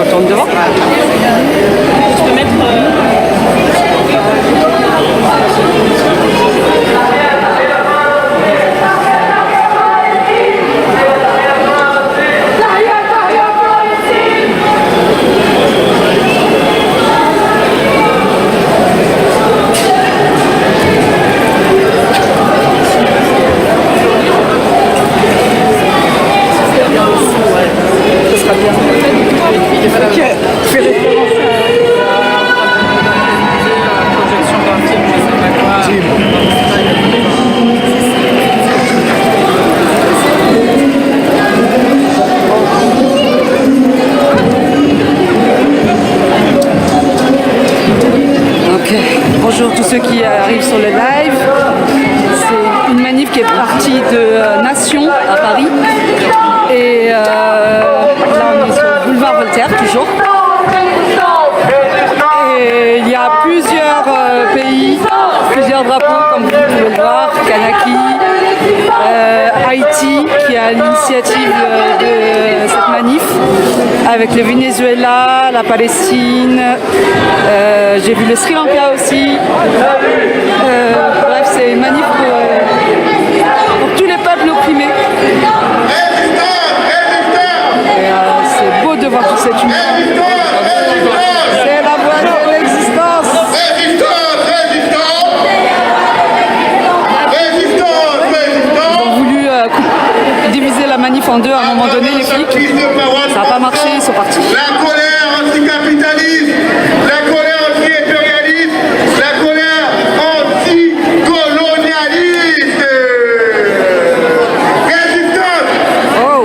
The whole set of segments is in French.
retourne devant. Tu peux mettre... Bonjour tous ceux qui arrivent sur le live. C'est une manif qui est partie de Nation à Paris. Et là on est sur le boulevard Voltaire toujours. Et il y a plusieurs pays, plusieurs drapeaux comme vous pouvez le voir. Kanaki, Haïti qui a l'initiative de cette manif. Avec le Venezuela, la Palestine, j'ai vu le Sri Lanka aussi. Bref, c'est une manif pour tous les peuples opprimés. Et c'est beau de voir toute cette unité. C'est la voie de l'existence. Ils ont voulu diviser la manif en deux à un moment donné, les flics. Ça n'a pas marché, ils sont partis. La colère anticapitaliste, la colère anti-impérialiste, la colère anticolonialiste. Résistance. Oh.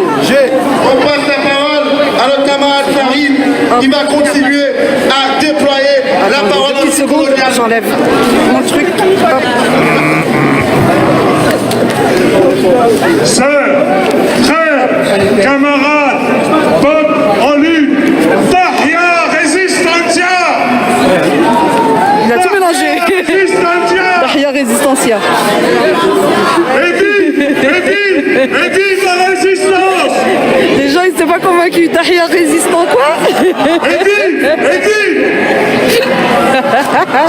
On passe la parole à notre camarade Farid qui va continuer à déployer la parole anticoloniale. J'enlève mon truc. Hop. Sœurs, frères, camarades, peuple en lutte, Tahia Resistencia! Il a tout mélangé. Tahia Resistencia. Et vive la résistance! Les gens ils n'étaient pas convaincus. Tahia résistant quoi? Et vive!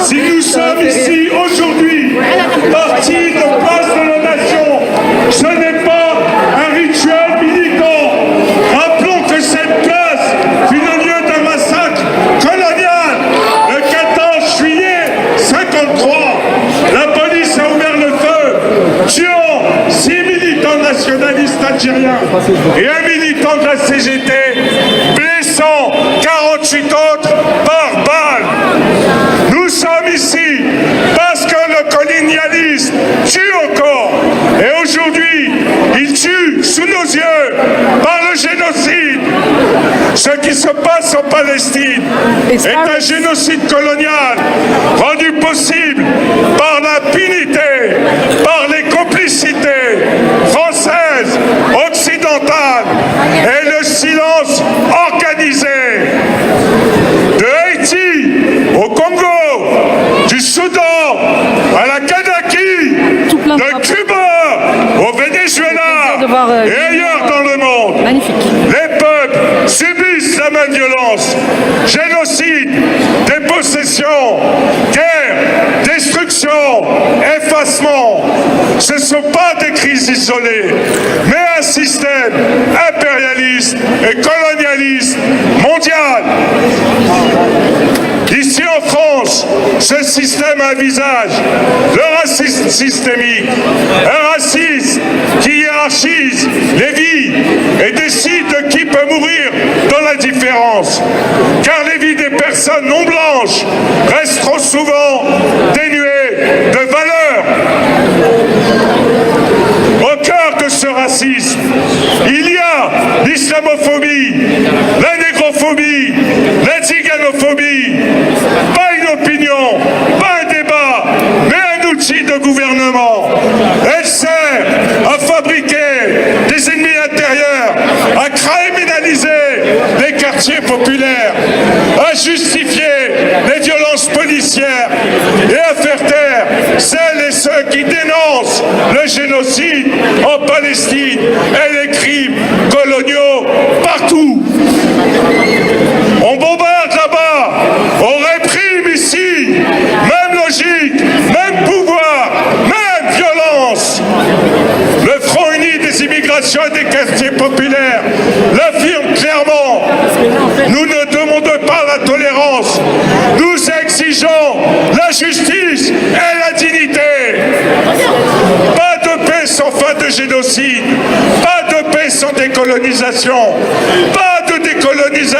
Si nous sommes ici aujourd'hui, partis de place de la nation, ce n'est pas un rituel militant. Rappelons que cette place fut le lieu d'un massacre colonial le 14 juillet 1953. La police a ouvert le feu, tuant 6 militants nationalistes algériens et un militant de la CGT, blessant 48 autres par balle. Nous sommes ici parce que le colonialisme tue encore. Et aujourd'hui, il tue sous nos yeux par le génocide. Ce qui se passe en Palestine est un génocide colonial rendu possible par l'impunité, par les complicités françaises, occidentales et le silence organisé. De Haïti au Congo, du Soudan à la Kadhafi, de Cuba au Venezuela et ailleurs dans le monde. Magnifique. Les peuples subissent la même violence. Génocide, dépossession, guerre, destruction, effacement. Ce ne sont pas des crises isolées, mais un système impérialiste et colonialiste mondial. Ici en France, ce système a un visage, le racisme systémique, un racisme qui hiérarchise les vies et décide de qui peut mourir dans la différence. Car les vies des personnes non blanches restent trop souvent dénuées de valeur. Au cœur de ce racisme, il y a l'islamophobie, la négrophobie, la ziganophobie. Pas une opinion, pas un débat, mais un outil de gouvernement. Elle sert à fabriquer des ennemis intérieurs, à criminaliser les quartiers populaires, à justifier les violences policières et à faire taire celles et ceux qui dénoncent le génocide en Palestine et les crimes coloniaux partout.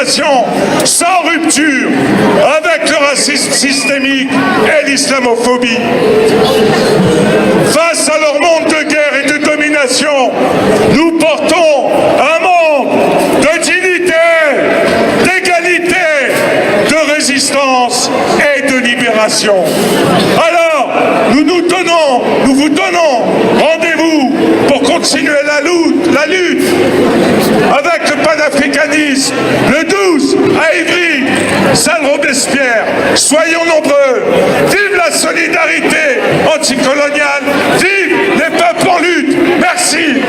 civilisation sans rupture avec le racisme systémique et l'islamophobie. Face à leur monde de guerre et de domination, nous portons un monde de dignité, d'égalité, de résistance et de libération. Alors, nous vous donnons rendez-vous pour continuer la lutte avec le panafricanisme le 12 à Ivry, salle Robespierre. Soyons nombreux. Vive la solidarité anticoloniale. Vive les peuples en lutte. Merci.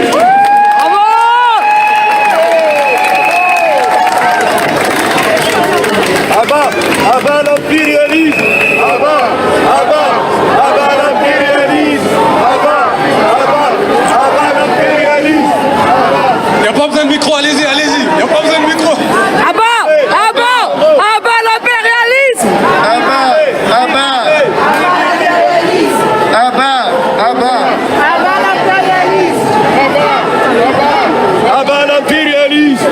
Abat l'impérialisme. Abat l'impérialisme. Abat l'impérialisme. Il n'y a pas besoin de micro, allez-y. Il n'y a pas besoin de micro. Abat l'impérialisme. Abat l'impérialisme.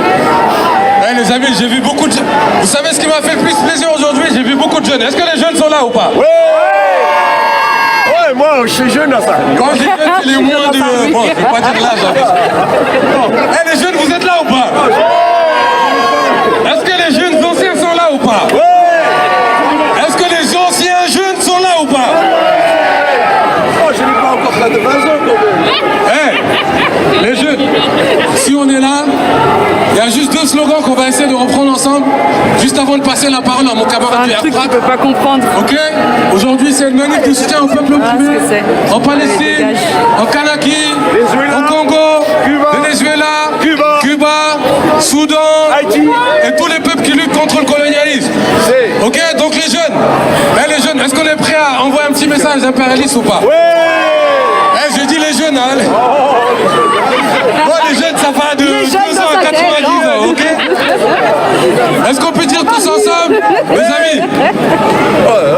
Eh les amis, j'ai vu beaucoup de... Vous savez ce qui m'a fait le plus plaisir aujourd'hui? J'ai vu beaucoup de jeunes. Est-ce que les jeunes sont là ou pas? Ouais, moi je suis jeune à ça. Quand je dis jeunes, c'est les moins de... Bon, je ne vais pas dire l'âge. Eh les jeunes, vous êtes là ou pas? Est-ce que les jeunes anciens sont là ou pas? Est-ce que les anciens jeunes sont là ou pas? Oh, je n'ai pas encore fait de 20 ans quand même. Les jeunes, si on est là, il y a juste deux slogans qu'on va essayer de reprendre ensemble, juste avant de passer la parole à mon camarade du Un truc que Airtrack. tu peux pas comprendre. Ok? Aujourd'hui, c'est une manif de soutien au peuple opprimé, ce que c'est. en Palestine, en Kanaki, au Congo, Venezuela, Cuba, Soudan, Haïti. et tous les peuples qui luttent contre le colonialisme. Ok? Donc les jeunes, est-ce qu'on est prêt à envoyer un petit message impérialiste ou pas? Je dis les jeunes, hein. Moi, les jeunes, ça va de 2 ans à 90 ans, ok? Est-ce qu'on peut dire tous ensemble, mes amis?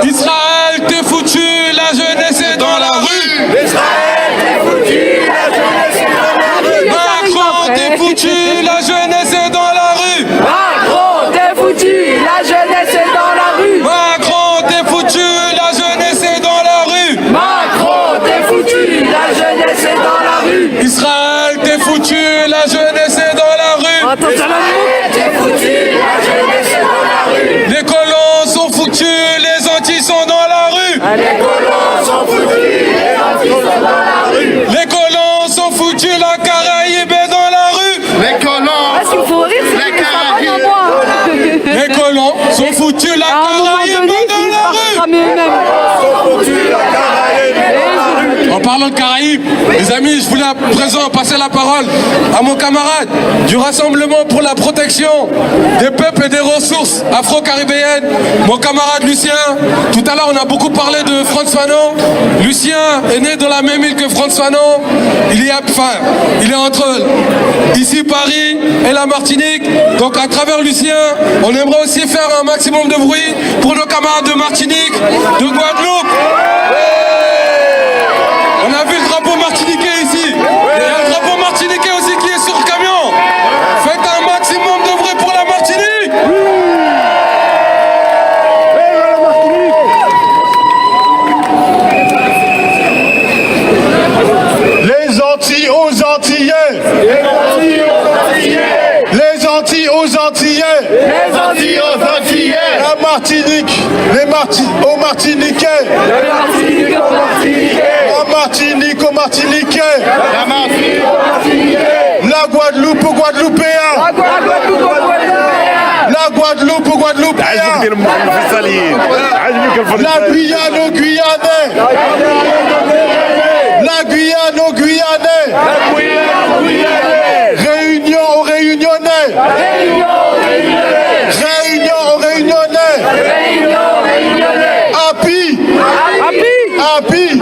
Israël, t'es foutu, la jeunesse est dans la rue. Israël, t'es foutu, la jeunesse est dans la rue. Macron, t'es foutu, la jeunesse est dans la rue. Macron, t'es foutu, la jeunesse est dans la rue. Macron, t'es foutu, la jeunesse est dans la rue. Macron, t'es foutu, la jeunesse est dans la rue. Israël, t'es foutu, la jeunesse est dans la rue. T'es foutu, la jeunesse est dans la rue. Les colons sont foutus, les antis sont dans la rue. Les colons sont foutus, les antis sont dans la rue. Les colons sont foutus, la Caraïbe est dans la rue. Les colons, Ce qu'il faut rire, c'est que ça va en moi. Les colons sont foutus, la À un moment Caraïbe donné, est dans ils la vont rue. cramer eux-mêmes. En parlant de Caraïbes, les amis, je voulais à présent passer la parole à mon camarade du Rassemblement pour la protection des peuples et des ressources afro-caribéennes, mon camarade Lucien. Tout à l'heure, on a beaucoup parlé de Frantz Fanon. Lucien est né dans la même île que Frantz Fanon. Il est entre ici Paris et la Martinique. Donc à travers Lucien, on aimerait aussi faire un maximum de bruit pour nos camarades de Martinique, de Guadeloupe. On a vu le drapeau martiniquais ici. Il y a le drapeau martiniquais aussi qui est sur le camion. Faites un maximum de bruit pour la Martinique. Les Antilles aux Antillais. Les Antilles aux Antillais. Les Antilles aux Antillais. Les Antilles aux Antillais. La Martinique. Aux Martiniquais. La Martinique aux Martiniquais. La Martinique aux Martiniquais. La Martinique aux Martiniquais. La Guadeloupe aux Guadeloupéens. La Guadeloupe aux Guadeloupéens. La Guadeloupe aux Guadeloupéens. La Guyane aux Guyanais. La Guyane aux Guyanais. Réunion aux Réunionnais. Réunion aux Réunionnais. Happy.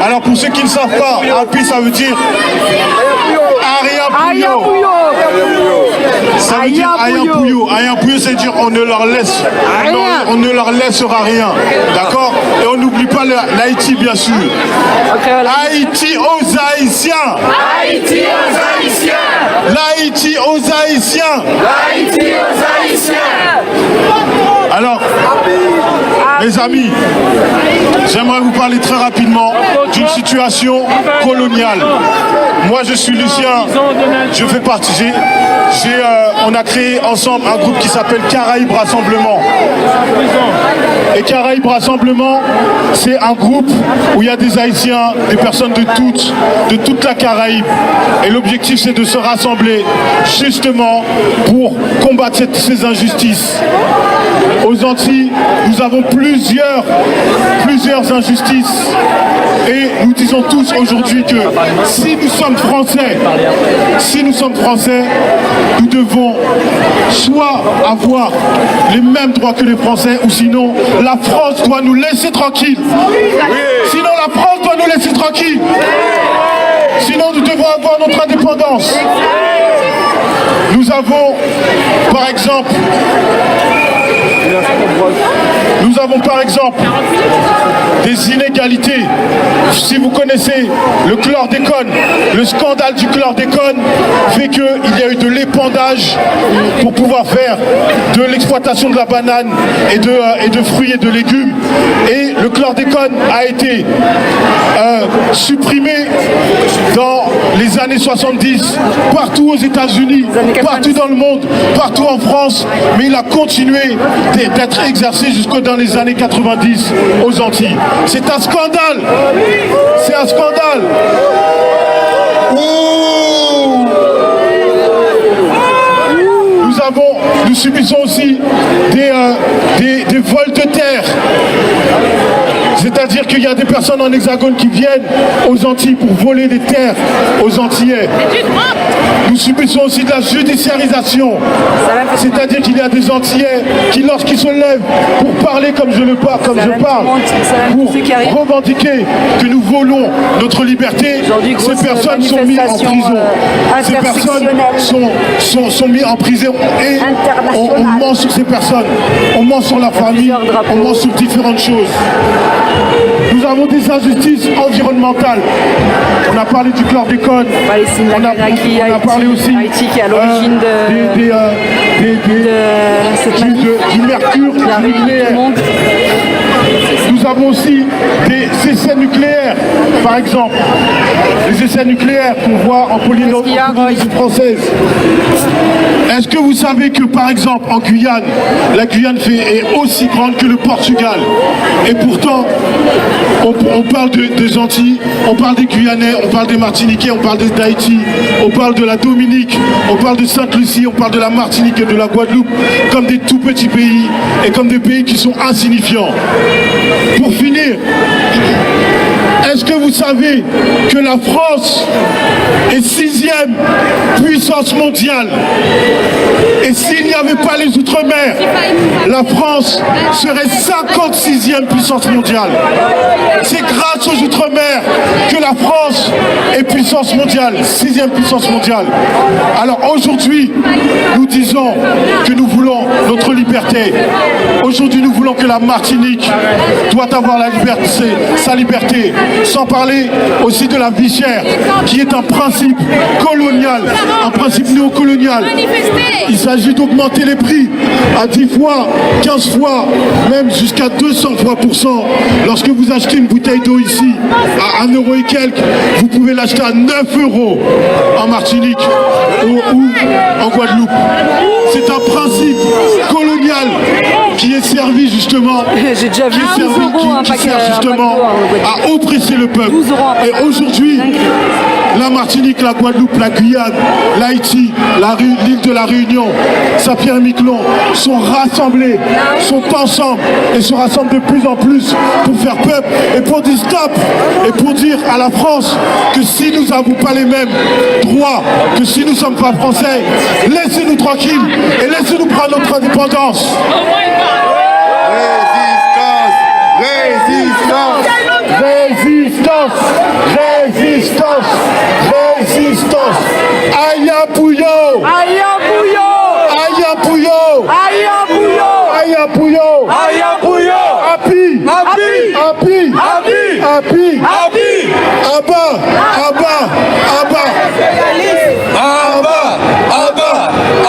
Alors pour ceux qui ne savent pas, Happy ça veut dire Aria Puyo. Ça veut dire Ayampouyo. Ayampouyo, c'est dire on ne leur laisse Rien. on ne leur laissera rien. D'accord? Et on n'oublie pas l'Haïti, bien sûr. Haïti aux Haïtiens. Haïti aux Haïtiens. L'Haïti aux Haïtiens. Haïti aux Haïtiens. Alors, mes amis, j'aimerais vous parler très rapidement d'une situation coloniale. Moi, je suis Lucien, je fais partie. On a créé ensemble un groupe qui s'appelle Caraïbes Rassemblement. Et Caraïbes Rassemblement, c'est un groupe où il y a des Haïtiens, des personnes de toute la Caraïbe. Et l'objectif, c'est de se rassembler justement pour combattre ces injustices. Aux Antilles, nous avons plusieurs injustices. Et nous disons tous aujourd'hui que si nous sommes Français, nous devons soit avoir les mêmes droits que les Français, ou sinon la France doit nous laisser tranquilles. Sinon la France doit nous laisser tranquilles. Sinon nous devons avoir notre indépendance. Nous avons, par exemple, des inégalités. Si vous connaissez le chlordécone, le scandale du chlordécone fait qu'il y a eu de l'épandage pour pouvoir faire de l'exploitation de la banane et de fruits et de légumes. Et le chlordécone a été supprimé dans les années 70, partout aux États-Unis, partout dans le monde, partout en France, mais il a continué d'être exercé jusque dans les années 90 aux Antilles. C'est un scandale. C'est un scandale. Nous subissons aussi des vols de terre. C'est-à-dire qu'il y a des personnes en hexagone qui viennent aux Antilles pour voler des terres aux Antillais. Nous subissons aussi de la judiciarisation. C'est-à-dire qu'il y a des Antillais qui, lorsqu'ils se lèvent pour parler comme je parle, pour revendiquer que nous volons notre liberté, ces personnes sont mises en prison. Ces personnes sont mises en prison et on ment sur ces personnes. On ment sur la famille, on ment sur différentes choses. Nous avons des injustices environnementales. On a parlé du chlordécone. On a parlé aussi qui est à l'origine du mercure nucléaire. Nous avons aussi des essais nucléaires, par exemple. Les essais nucléaires qu'on voit en Polynésie française. Est-ce que vous savez que, par exemple, en Guyane, la Guyane est aussi grande que le Portugal? Et pourtant, on parle des Antilles, on parle des Guyanais, on parle des Martiniquais, on parle d'Haïti, on parle de la Dominique, on parle de Sainte-Lucie, on parle de la Martinique et de la Guadeloupe comme des tout petits pays et comme des pays qui sont insignifiants. Pour finir, est-ce que vous savez que la France est 6e puissance mondiale? Et s'il n'y avait pas les Outre-mer, la France serait 56e puissance mondiale. C'est grâce aux Outre-mer que la France est puissance mondiale, 6e puissance mondiale. Alors aujourd'hui, nous disons que nous voulons notre liberté. Aujourd'hui, nous voulons que la Martinique doit avoir la liberté, sa liberté. Sans parler aussi de la vie chère, qui est un principe colonial, un principe néocolonial. Il s'agit d'augmenter les prix à 10 fois, 15 fois, même jusqu'à 200 fois pour cent. Lorsque vous achetez une bouteille d'eau ici à 1 euro et quelques, vous pouvez l'acheter à 9 euros en Martinique ou en Guadeloupe. C'est un principe colonial qui est servi justement, J'ai déjà vu qui sert justement à oppresser le peuple. Et aujourd'hui, la Martinique, la Guadeloupe, la Guyane, l'Haïti, l'île de la Réunion, Saint-Pierre-et-Miquelon sont rassemblés, sont ensemble et se rassemblent de plus en plus pour faire peuple et pour dire stop et pour dire à la France que si nous n'avons pas les mêmes droits, que si nous ne sommes pas français, laissez-nous tranquilles et laissez-nous prendre notre indépendance. Résistance, résistance, résistance. Ayampouyo. Ayampouyo. Pouyo. Api.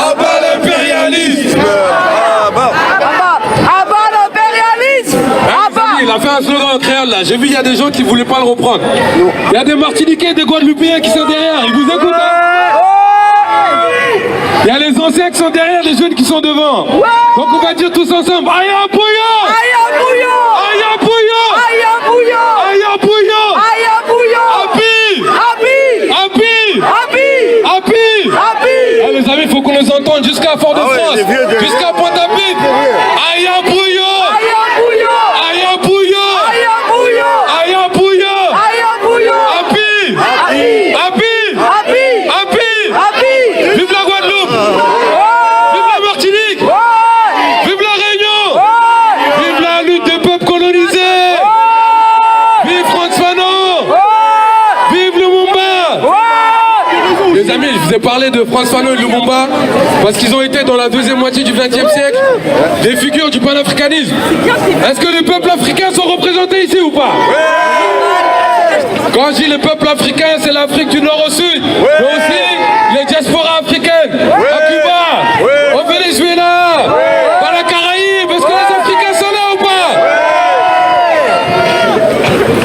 Abba l'impérialisme. Abba l'impérialisme. Il a fait un slogan en créole là, j'ai vu il y a des gens qui voulaient pas le reprendre. Il y a des Martiniquais et des Guadeloupéens qui sont derrière, ils vous écoutent hein? Il y a les anciens qui sont derrière, les jeunes qui sont devant. Donc on va dire tous ensemble, Aya Pouyo. Ah, les amis, il faut qu'on les entende jusqu'à Fort-de-France, jusqu'à Pointe-à-Pitre. Aya Pouyo. Vive la Guadeloupe. Vive la Martinique. Vive la Réunion. Vive la lutte des peuples colonisés. Vive Frantz Fanon. Vive Lumumba. Les amis, je vous ai parlé de Frantz Fanon et Lumumba parce qu'ils ont été dans la deuxième moitié du XXe siècle des figures du panafricanisme. Est-ce que les peuples africains sont représentés ici ou pas? Quand je dis les peuples africains, c'est l'Afrique du Nord au Sud, mais aussi les diasporas africaines, à Cuba, au Venezuela, dans la Caraïbe. Est-ce que les Africains sont là ou pas?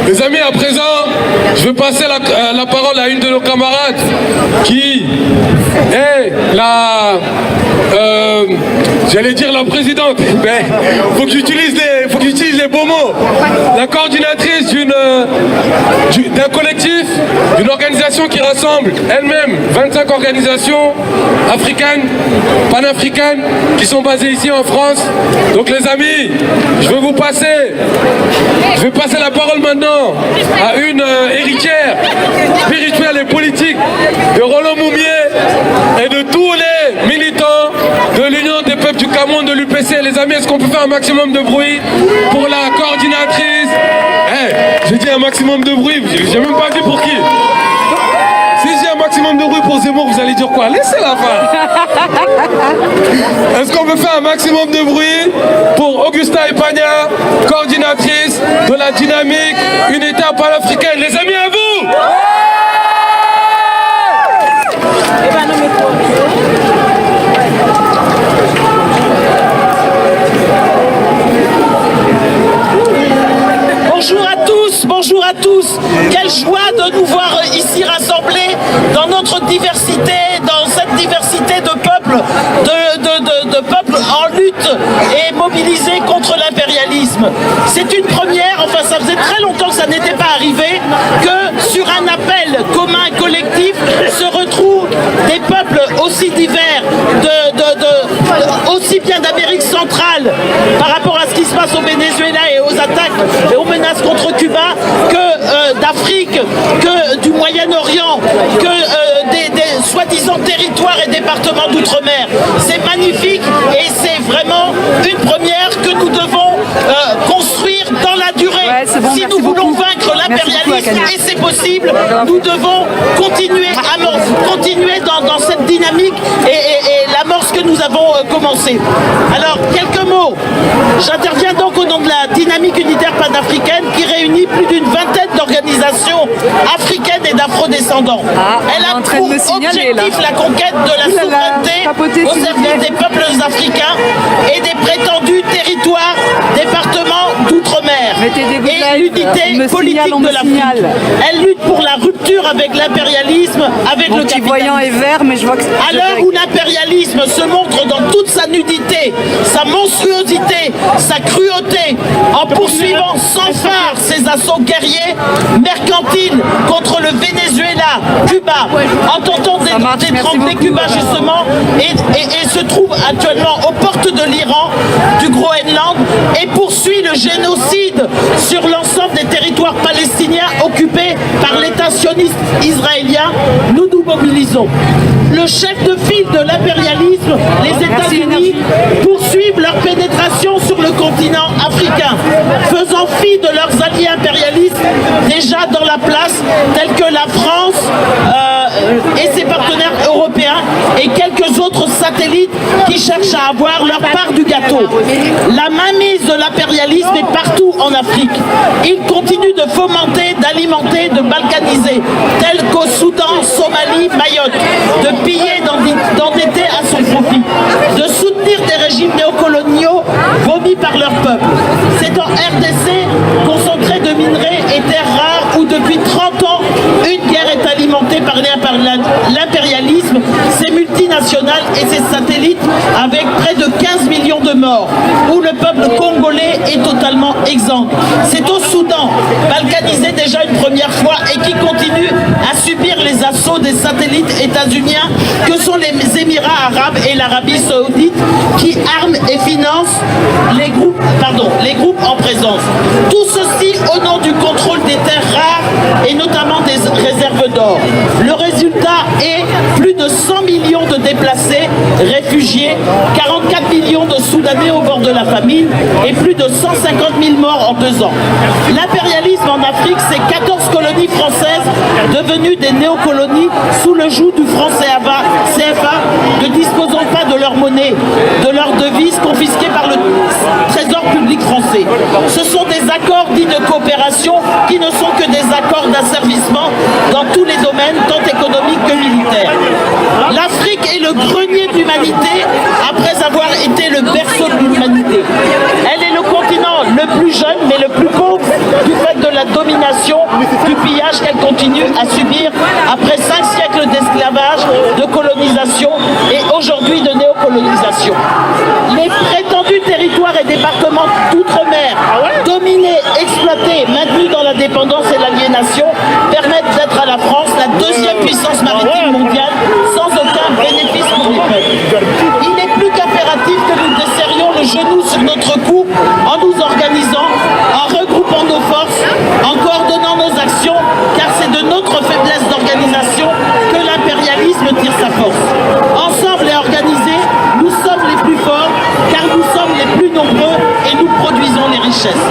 Les amis, à présent, je vais passer la parole à une de nos camarades qui est j'allais dire la présidente, mais faut que j'utilise les beaux mots. La coordinatrice d'un collectif, d'une organisation qui rassemble elle-même 25 organisations africaines, panafricaines, qui sont basées ici en France. Donc les amis, je vais passer la parole maintenant à une héritière spirituelle et politique de Roland Moumier et de tous les militants de l'Union des peuples du Cameroun, de l'UPC. Les amis, est-ce qu'on peut faire un maximum de bruit pour la coordinatrice? J'ai dit un maximum de bruit, j'ai même pas dit pour qui. Si j'ai un maximum de bruit pour Zemmour, vous allez dire quoi? Laissez-la faire. Est-ce qu'on peut faire un maximum de bruit pour Augusta Epagna, coordinatrice de la dynamique unitaire panafricaine? Les amis, à vous. Bonjour à tous, quelle joie de nous voir ici rassemblés dans notre diversité, dans cette diversité de peuples, de peuples en lutte et mobilisés contre l'impérialisme. C'est une première, enfin ça faisait très longtemps que ça n'était pas arrivé, que sur un appel commun collectif se retrouvent des peuples aussi divers, aussi bien d'Amérique centrale par rapport à ce qui se passe au Venezuela et aux attaques et aux menaces contre Cuba, que d'Afrique, que du Moyen-Orient, que des soi-disant territoires et départements d'outre-mer. C'est magnifique et c'est vraiment une première que nous devons construire dans la durée. Si nous voulons vaincre l'impérialisme, et c'est possible, nous devons continuer dans cette dynamique et l'amorce que nous avons commencé. Alors, quelques mots. J'interviens donc au nom de la dynamique unitaire panafricaine qui réunit plus d'une vingtaine d'organisations africaines et d'afro-descendants. Elle a pour objectif la conquête de la souveraineté au service des peuples africains et des prétendus territoires, départements d'outre-mer et l'unité politique de l'Afrique. Elle lutte pour la rupture avec l'impérialisme, avec le capitalisme. Est vert, mais je vois que à l'heure où l'impérialisme se montre dans toute sa nudité, sa monstruosité, sa cruauté, en poursuivant sans phare ses assauts guerriers, mercantiles contre le Venezuela, Cuba, en tentant d'étrangler Cuba justement, et se trouve actuellement aux portes de l'Iran, du Groenland, et poursuit le génocide sur l'ensemble des territoires palestiniens occupés par l'État sioniste israélien, nous nous mobilisons. Le chef de file de l'impérialisme, les États-Unis, poursuivent leur pénétration sur le continent africain, faisant fi de leurs alliés impérialistes déjà dans la place, tels que la France et ses partenaires européens et quelques autres satellites qui cherchent cherchent à avoir leur part du gâteau. La mainmise de l'impérialisme est partout en Afrique. Il continue de fomenter, d'alimenter, de balkaniser, tel qu'au Soudan, Somalie, Mayotte, de piller, d'endetter à son profit, de soutenir des régimes néocoloniaux vomis par leur peuple. C'est en RDC, concentré de minerais et terres rares, où depuis 30 ans, une guerre est alimentée par l'impérialisme, ses multinationales et ses satellites, avec près de 15 millions de morts, où le peuple congolais est totalement exempt. C'est au Soudan, balkanisé déjà une première fois et qui continue à subir les assauts des satellites états-uniens que sont les Émirats arabes et l'Arabie saoudite, qui arment et financent les groupes en présence. Tout ceci au nom du contrôle des terres rares et notamment des réserves d'or. Le résultat est plus de 100 millions de déplacés, réfugiés, 44 millions de Soudanais au bord de la famine et plus de 150 000 morts en 2 ans. L'impérialisme en Afrique, c'est 14 colonies françaises devenues des néocolonies sous le joug du franc CFA, ne disposant pas de leur monnaie, de leur devise confisquée par le trésor public français. Ce sont des accords dits de coopération qui ne sont que des accords d'asservissement dans tous les domaines, tant économiques que militaires. L'Afrique est le grenier de l'humanité après avoir été le berceau de l'humanité. Elle est le continent le plus jeune mais le plus pauvre du fait de la domination, du pillage qu'elle continue à subir après 5 siècles d'esclavage, de colonisation et aujourd'hui de néocolonisation. Les prétendus territoires et départements d'outre-mer, dominés, exploités, maintenus dans la dépendance et l'aliénation, permettent d'être à la France la deuxième puissance maritime mondiale sans aucun bénéfice pour les peuples. Il est plus qu'impératif que nous desserrions le genou sur notre cou en nous organisant, en regroupant nos forces, en coordonnant nos actions, car c'est de notre faiblesse d'organisation que l'impérialisme tire sa force. Ensemble et organisés, nous sommes les plus forts, car nous sommes les plus nombreux et nous produisons les richesses.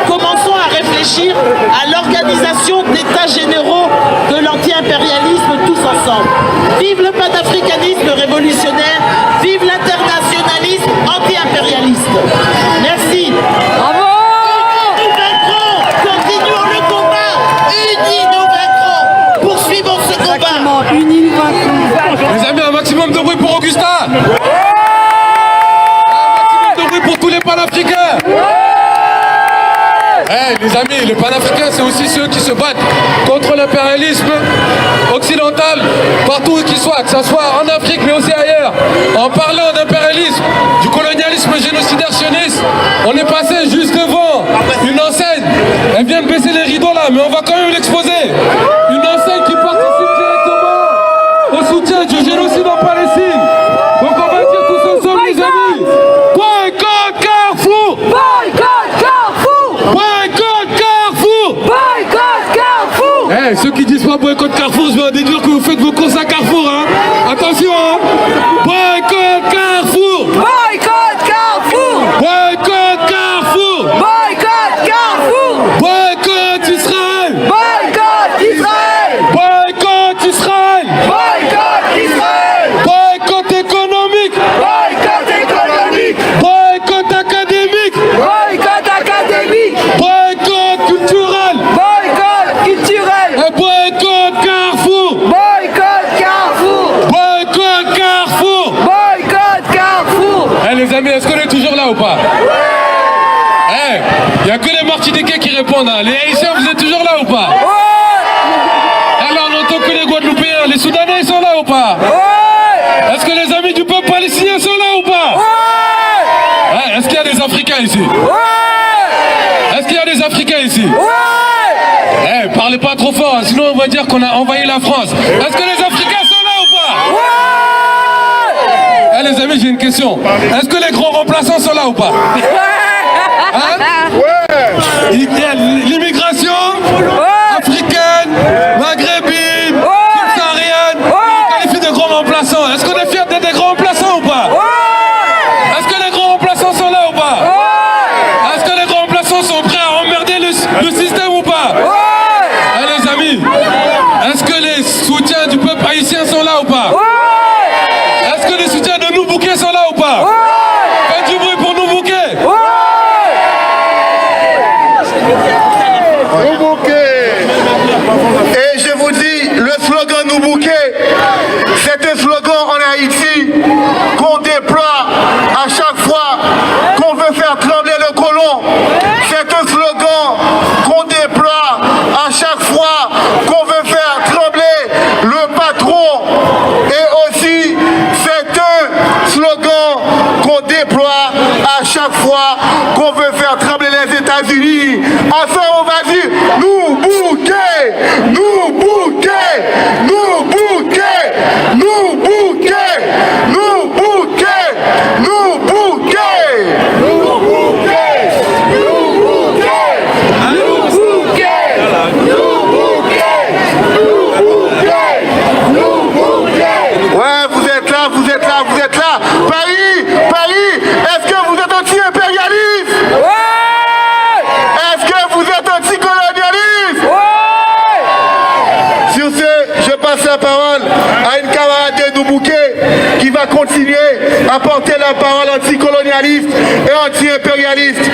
Commençons à réfléchir à l'organisation d'états généraux de l'anti-impérialisme tous ensemble. Vive le panafricanisme révolutionnaire, vive l'internationalisme anti-impérialiste. Merci. Bravo! Unis nous vaincrons, continuons le combat. Unis nous vaincrons, poursuivons ce combat. Exactement, unis nous vaincrons. Les amis, un maximum de bruit pour Augustin. Un maximum de bruit pour tous les panafricains. Les amis, les panafricains, c'est aussi ceux qui se battent contre l'impérialisme occidental, partout où qu'il soit, que ce soit en Afrique mais aussi ailleurs. En parlant d'impérialisme, du colonialisme génocidaire sioniste, on est passé juste devant une enseigne. Elle vient de baisser les rideaux là, mais on va quand même l'exposer. Une enseigne qui participe directement au soutien du génocide en Palestine. Donc on va dire tous ensemble, les amis, boycott Carrefour! Boycott Carrefour! Boycott Carrefour! Boycott Carrefour! Ceux qui disent pas boycott Carrefour, je vais en déduire que vous faites vos courses à Carrefour, hein. Attention, hein. Boycott Carrefour! Boycott Carrefour! Boycott Carrefour! Boycott Carrefour! Boycott Israël! Boycott Israël! Boycott Israël! Boycott Israël! Boycott économique! Boycott économique! Boycott académique! Boycott académique! Boycott culturel! Boycott culturel! Et boycott Carrefour! Boycott Carrefour! Boycott Carrefour! Boycott Carrefour! Les amis, est-ce qu'on est toujours là ou pas? Il n'y a que les Martiniquais qui répondent, hein. Les Haïtiens, vous êtes toujours là ou pas? Alors on entend que les Guadeloupéens, les Soudanais, ils sont là ou pas? Est-ce que les amis du peuple palestinien sont là ou pas? Est-ce qu'il y a des Africains ici? Est-ce qu'il y a des Africains ici? Parlez pas trop fort, hein, sinon on va dire qu'on a envahi la France. Est-ce que les Africains sont là ou pas? Les amis, j'ai une question. Est-ce que les grands remplaçants sont là ou pas? L'immigration africaine, maghrébine, subsaharienne, on qualifie de grands remplaçants. Est-ce qu'on est fiers d'être des grands remplaçants ou pas? Est-ce que les grands remplaçants sont là ou pas? Est-ce que les grands remplaçants sont prêts à emmerder le système ou pas? Les amis, est-ce que les soutiens du peuple haïtien sont là ou pas? Est-ce que les soutiens de nous bouquets sont là ou pas? chaque fois qu'on veut faire trembler les États-Unis, ensemble on va dire nous bouquet, nous bouquet, nous bouquet, nous bouquet, nous bouquet, nous bouquet, nous bouquet, nous bouquet, nous bouquet, nous bouquet, nous bouquet, nous bouquet. Ouais, vous êtes là, vous êtes là, vous êtes là. Paris, Paris, est-ce que vous êtes anti-impérialiste? Ouais! Est-ce que vous êtes anti-colonialiste? Ouais! Sur ce, je passe la parole à une camarade de Doubouquet qui va continuer à porter la parole anticolonialiste et anti-impérialiste.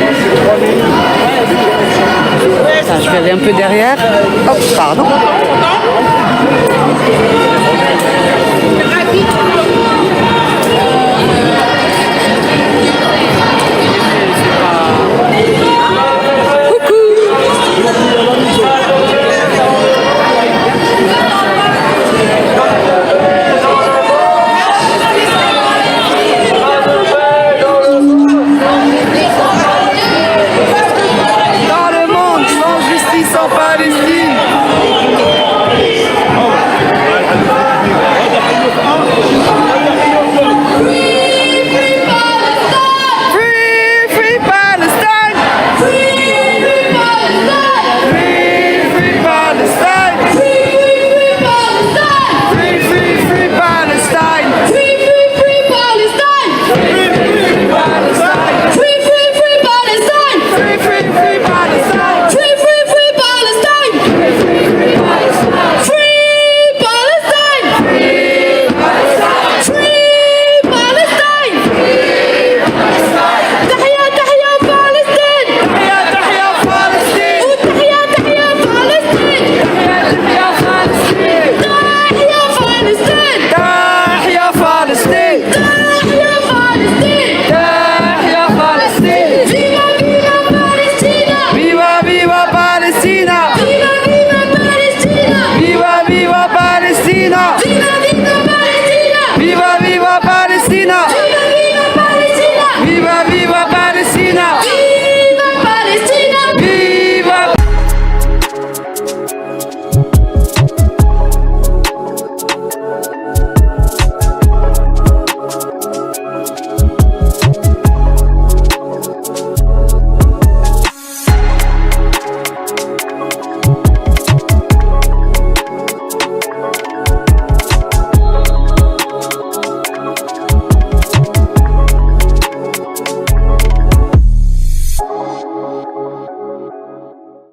Je vais aller un peu derrière. Oh, pardon.